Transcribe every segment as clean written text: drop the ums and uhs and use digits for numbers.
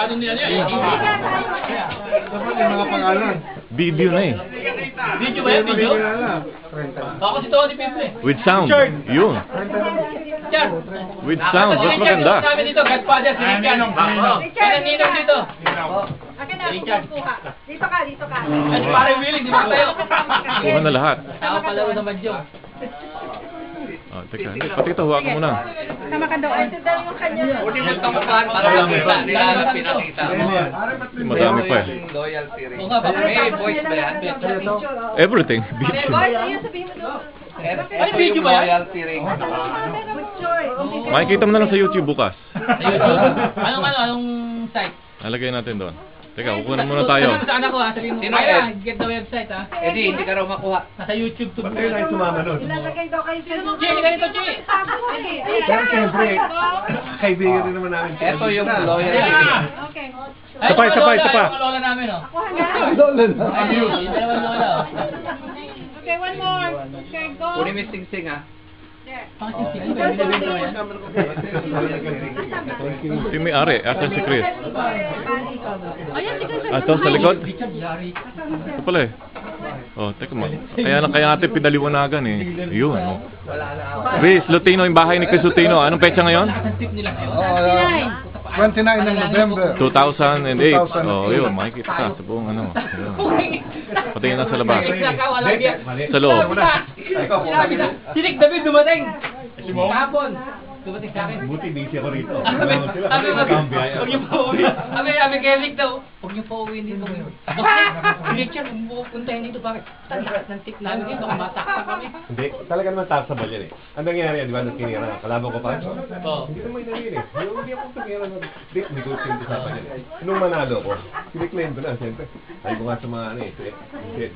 masyado nila yan. Dapat yung mga pangalan. Video na eh. Video ba yan? Video? Ako si Tony Piple. With sound. Yun. Char. With sound. Mas maganda. Sabi dito, Godfather, si Richard. Kaya ninong dito. Akin na, kuha. Dito ka, dito ka. At pare Willing, di ba tayo? Kuha na lahat. Ako palaro naman dyan. Oh, teka. Pati ito, huwag mo muna. Sama ka doon. Ito daw yung kanya. Huwag yung tamukan para makita. Nilalat pinakita. Madami pa eh. Loyalty ring. May voice ba yan? Everything. Boy, Video. ayun, sabihin mo doon. Ay, video ba yan? Loyalty ring. Makikita mo na lang sa YouTube bukas. Anong site? Nalagay natin doon. Teka, kukunan muna tayo. Sa anak ko ha, sabihin mo. Kaya, get the website ha. Hindi ka raw makuha. Nasa YouTube to. Pati na yung sumama nun. Ilalagay daw kayo sa YouTube. Jay, ganito, Jay. Pero siyempre, kaibigan rin naman namin. Ito yung loyalty ring. Okay. Isa pa, isa pa, isa pa. Yung lola namin oh. Kuha na. Lola na. Ayun, yung dalawang lola oh. Okay, one more. Okay, go. Kunin mo yung sing-sing ha. There. Si may-ari. Asan si Chris? Ayan, sige, sige. Ito, sa likod? Ito pala eh. Oh, teka mo. Kaya natin pinaliwanagan eh. Yun. Oh. Chris Lutino, yung bahay ni Chris Lutino. Anong petsa ngayon? 29 ng November. 2008. Oh, yun. Makikita ka sa buong ano. Yun. Patingin na sa labas. Sa loob. Sinik David dumating. Kahapon. Dumating sa akin. Buti busy ako rito. Sabi huwag niyo po uwi. Sabi kay Rick daw, huwag niyo po uwi dito ngayon. Richard, pupuntahin dito bakit? Lahat ng tip namin dito, matakta kami. Hindi, talaga naman taxable yan eh. Ang nangyari yan, di ba, nung tinira, kalaban ko pa? Oo. Hindi naman nangyari eh. Hindi ako tumira ng hindi ko sinusapan yan eh. Nung manalo ko, siniklaim ko na, siyempre. Ay ko nga sa mga ano eh, shit.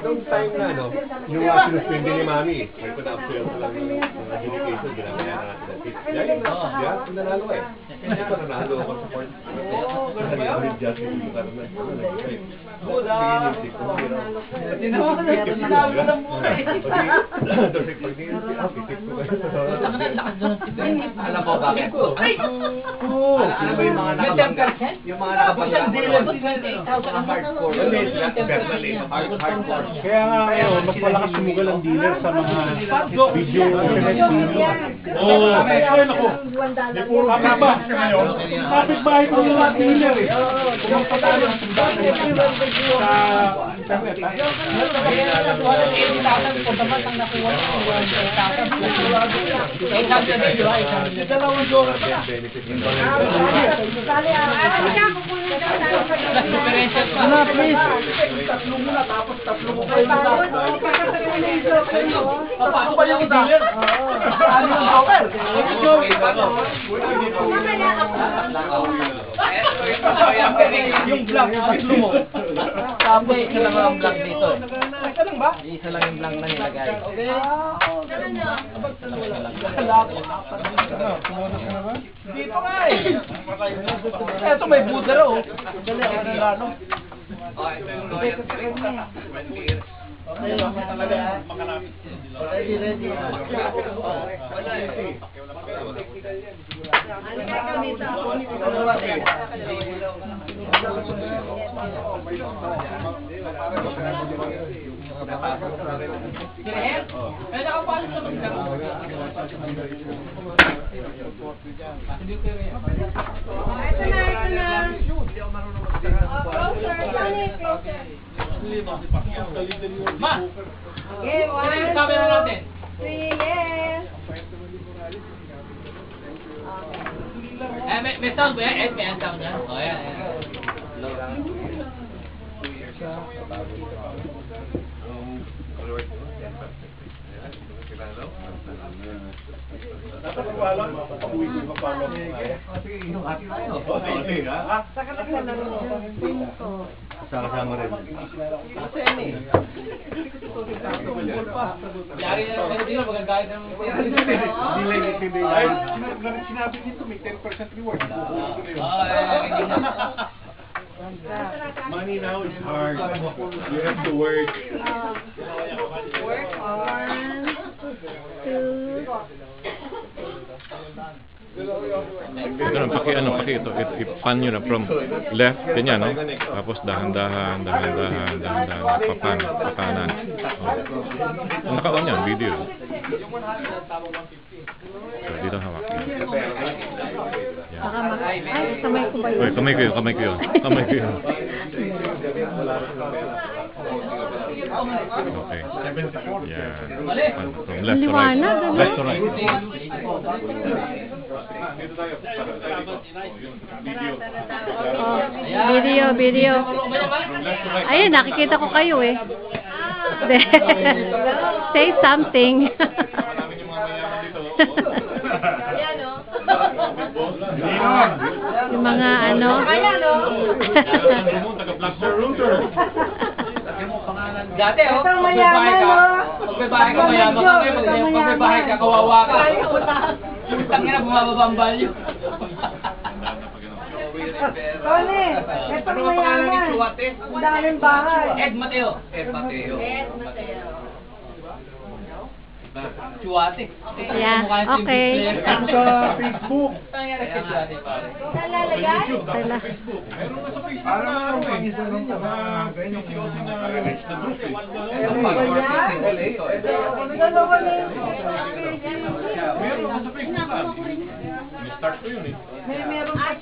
Noong time na, no, yung mga sinuspindi ni Mami, ay ko na-upsell ko lang ng mga dedication, ginamaya natin ng tip. Yan yung yan, nanalo eh. Hindi ko nanalo ako sa court. Kasi ako yung judge ko yung karnan. Alam mo bakit? Alam mo yung mga nakabangga? Yung mga nakabangga? Hardcore. Kaya nga ngayon, mas malakas sumugal ang dealer sa mga video internet video. Oo, ayun ako. May puro kaba ngayon. Kapit bahay ko yung mga dealer eh. Kung patalo sa internet. Dalawang dollar pa. Ano, please? Tatlo muna, tapos tatlo mo pa yung Papasok pa yung dealer. ano yung power? Yung blank, tatlo mo. Tapos isa lang ang blank dito. Isa lang ba? Isa lang yung blank na nilagay. Okay. Dito nga eh. Eto may buter oh. Dali ako na lano. Ma! Okay, one, Yung camera natin. 3, yes. May sound ba yan? May sound yan? O, yan. Dapat wala, pag-uwi ko pa paano. Sige, inuhati tayo. Sige, ha? Kasama rin. Yari na naman dito, magagayad ng... Sinabi dito, may 10% reward. Money now is hard. You have to work. Work on 2. Ito na, paki ito, ipan nyo na from left, ganyan, no? Tapos dahan-dahan, papanan. Oh. Naka-on yan, video. So, dito hawak. Baka ay, kamay ko ba yun? Uy, kamay ko yun. Okay. Yeah. From left to right. Liwanag, ano? Left to right. Oh, video. Ayun, nakikita ko kayo eh. Say something. Yung mga ano. Dati, oh, pagbabahay ka, mayaman ka ngayon, pagbabahay ka, kawawa ka. Tangina, bumababa ang value. Tony, ito mayaman. Ang daming bahay. Ed Mateo. Chuate. Yeah, okay. Sa Facebook. Nalalagay? Tala.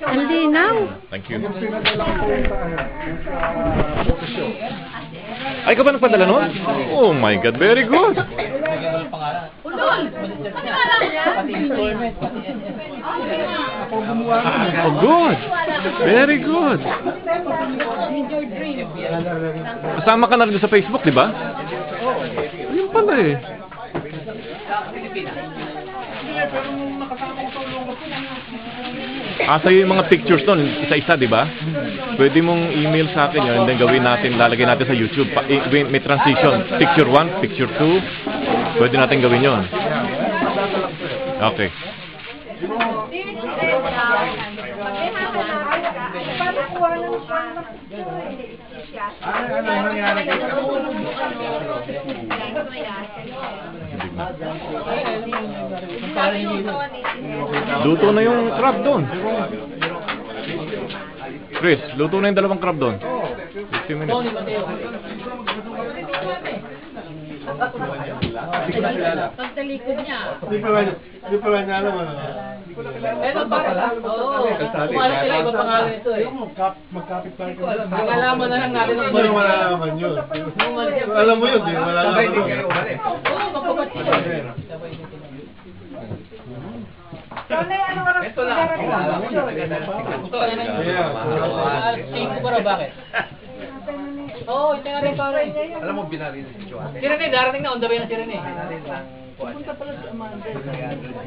Ang linaw. Thank you. Ay, ka ba nagpadala nun? Oh my God, very good. Ulol! Oh, good. Very good. Kasama ka na rin sa Facebook, di ba? Ayun pala eh. Sa'yo yung mga pictures doon, isa-isa, di ba? Pwede mong email sa akin yun, and then gawin natin, lalagay natin sa YouTube. May transition. Picture 1, picture 2. Pwede natin gawin yun. Okay. Luto na yung crab doon. Chris, luto na yung dalawang crab doon. 15 minutes. Pagtalikod niya. Di pala niya alam ano. Ito ba pala? Oo. Kumalit sila, ibang pangalan ito eh. Magkapit tayo. Ang alaman na lang natin ang Hindi mo malalaman yun. Alam mo yun, di mo malalaman. Oo, magpapatin sila. Tony, ano oras? Ito lang. Ito na lang. Tingin ko raw bakit? Oo, ito nga rin pare. Alam mo, binali si Chuate. Si Rene, darating na, on the way na si Rene. Pupunta pala si Amanda.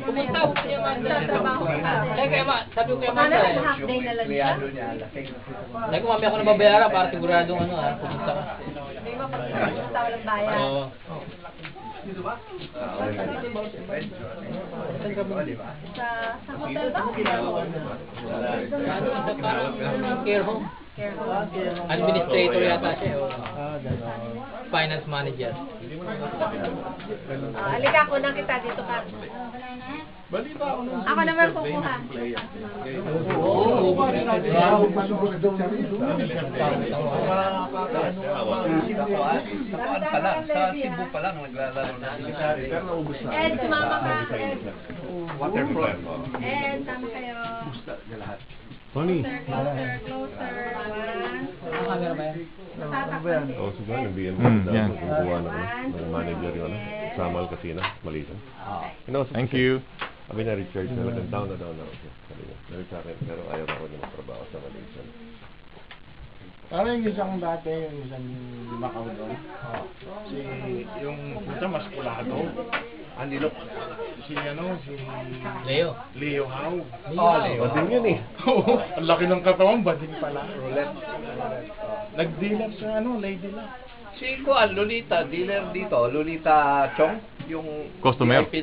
Pumunta ako si Amanda. Trabaho ka. Kaya sabi ko kay Sana Amanda. half day na lang siya. Kliyado niya, lasing. Sabi ko, mamaya ako na babayaran para siguradong ano pumunta ka. Hindi mo pagpunta walang bayan. Oo. Sa hotel ba? Care home. Administrator yata siya. Finance manager. Halika, kunan kita dito ka. Ako naman kukuha. Oo. Sa Cebu pa lang, naglalaro na. Ed, sumama ka. Ed, Waterfront. Ed, sama kayo. Tony. Closer. Camera ba yan? Tatakpan din. Oo, siguro yung BM yan. kukuha ng manager yun. Samal Casino, Malita. Thank you. Sabi na Richard, talagang down na ako. Sabi niya, meron sa akin, pero ayaw ako na magtrabaho sa Malaysia. Parang yung isang dati, yung isang Macau doon. Si, yung puta mas kulado. Andilo. Si Leo. Leo Hao. Leo. Bading yun eh. Oo, ang laki ng katawan, bading pala. Roulette. Nag-dealer sa lady lang. Si Lolita, dealer dito. Lolita Chong, yung Customer. VIP